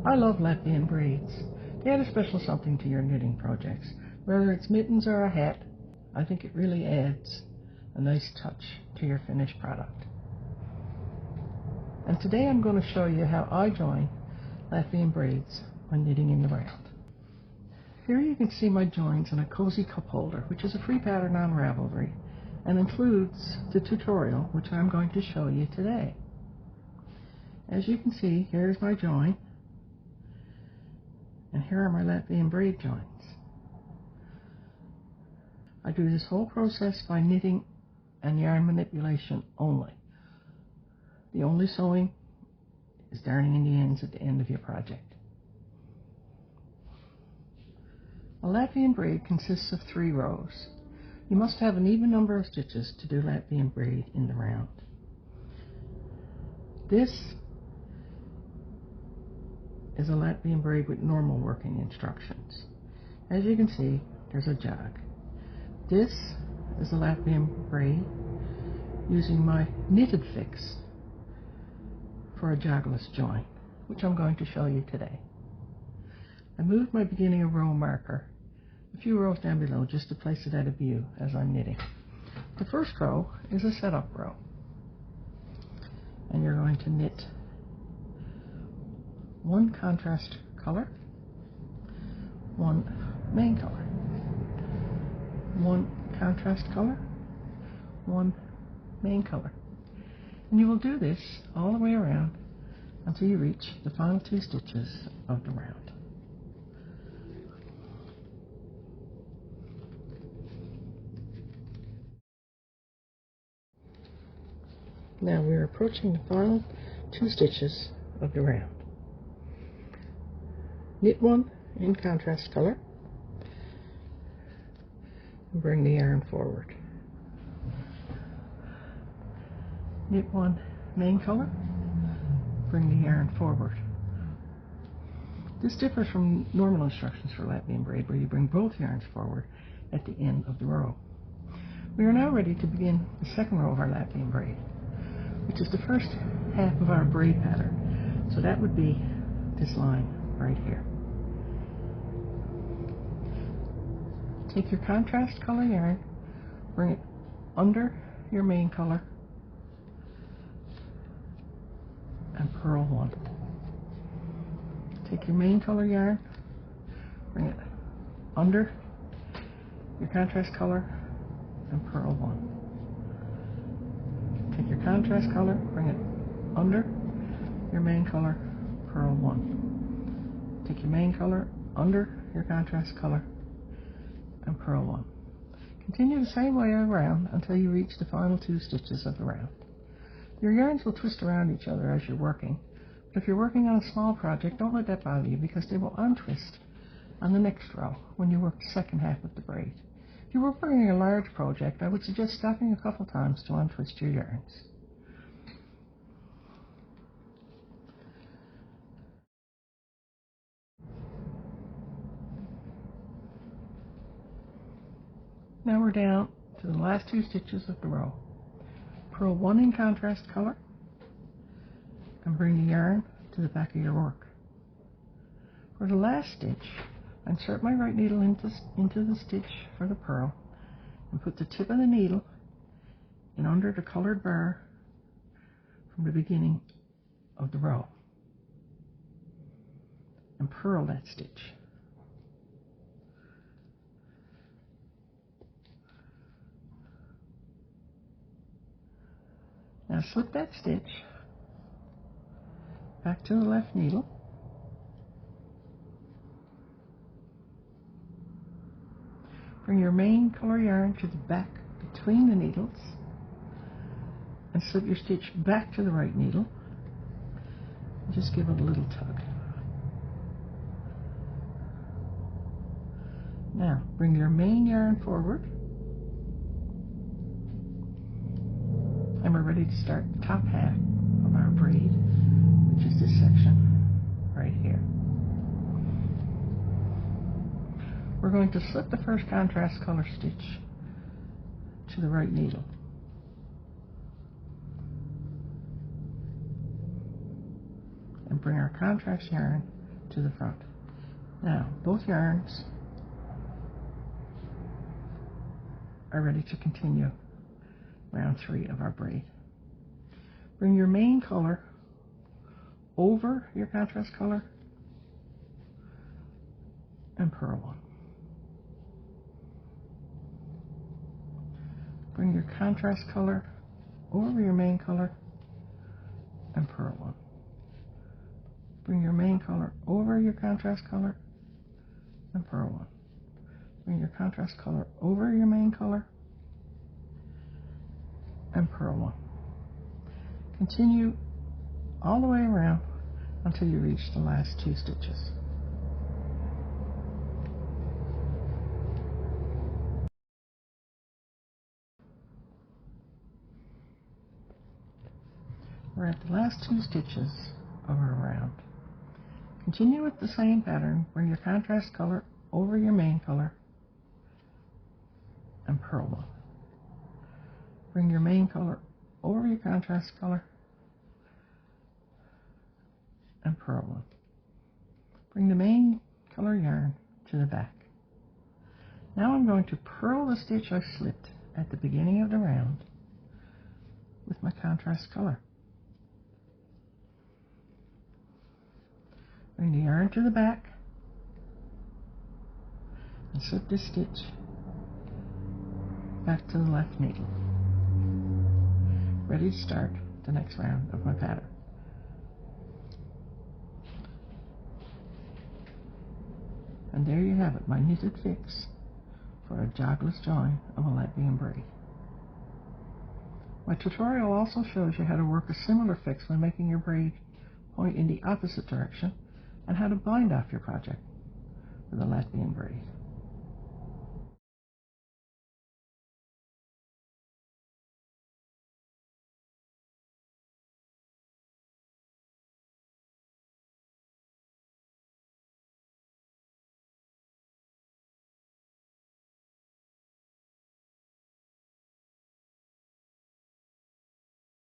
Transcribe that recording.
I love Latvian braids. They add a special something to your knitting projects. Whether it's mittens or a hat, I think it really adds a nice touch to your finished product. And today I'm going to show you how I join Latvian braids when knitting in the round. Here you can see my joins in a cozy cup holder, which is a free pattern on Ravelry and includes the tutorial which I'm going to show you today. As you can see, here's my join, and here are my Latvian braid joins. I do this whole process by knitting and yarn manipulation only. The only sewing is darning in the ends at the end of your project. A Latvian braid consists of 3 rows. You must have an even number of stitches to do Latvian braid in the round. This is a Latvian braid with normal working instructions. As you can see, there's a jog. This is a Latvian braid using my knitted fix for a jogless join, which I'm going to show you today. I moved my beginning of row marker a few rows down below just to place it at a view as I'm knitting. The first row is a setup row, and you're going to knit 1 contrast color, 1 main color, 1 contrast color, 1 main color. And you will do this all the way around until you reach the final 2 stitches of the round. Now we're approaching the final 2 stitches of the round. Knit 1 in contrast color and bring the yarn forward. Knit 1 main color, bring the yarn forward. This differs from normal instructions for Latvian braid, where you bring both yarns forward at the end of the row. We are now ready to begin the second row of our Latvian braid, which is the first half of our braid pattern. So that would be this line right here. Take your contrast color yarn, bring it under your main color, and purl 1. Take your main color yarn, bring it under your contrast color, and purl 1. Take your contrast color, bring it under your main color, purl 1. Take your main color under your contrast color, and purl 1. Continue the same way around until you reach the final 2 stitches of the round. Your yarns will twist around each other as you're working, but if you're working on a small project, don't let that bother you, because they will untwist on the next row when you work the second half of the braid. If you were working on a large project, I would suggest stopping a couple times to untwist your yarns. Now we're down to the last 2 stitches of the row. Purl 1 in contrast color and bring the yarn to the back of your work. For the last stitch, insert my right needle into the stitch for the purl and put the tip of the needle in under the colored bar from the beginning of the row and purl that stitch. Now slip that stitch back to the left needle, bring your main color yarn to the back between the needles, and slip your stitch back to the right needle, and just give it a little tug. Now bring your main yarn forward, and we're ready to start the top half of our braid, which is this section right here. We're going to slip the first contrast color stitch to the right needle. And bring our contrast yarn to the front. Now, both yarns are ready to continue round 3 of our braid. Bring your main color over your contrast color and purl 1. Bring your contrast color over your main color and purl 1. Bring your main color over your contrast color and purl 1. Bring your contrast color over your main color and purl 1. Continue all the way around until you reach the last 2 stitches. We're at the last 2 stitches of our round. Continue with the same pattern. Bring your contrast color over your main color and purl 1. Bring your main color over your contrast color and purl 1. Bring the main color yarn to the back. Now I'm going to purl the stitch I slipped at the beginning of the round with my contrast color. Bring the yarn to the back and slip this stitch back to the left needle. Ready to start the next round of my pattern. And there you have it, my knitted fix for a jogless join of a Latvian braid. My tutorial also shows you how to work a similar fix when making your braid point in the opposite direction and how to bind off your project with a Latvian braid.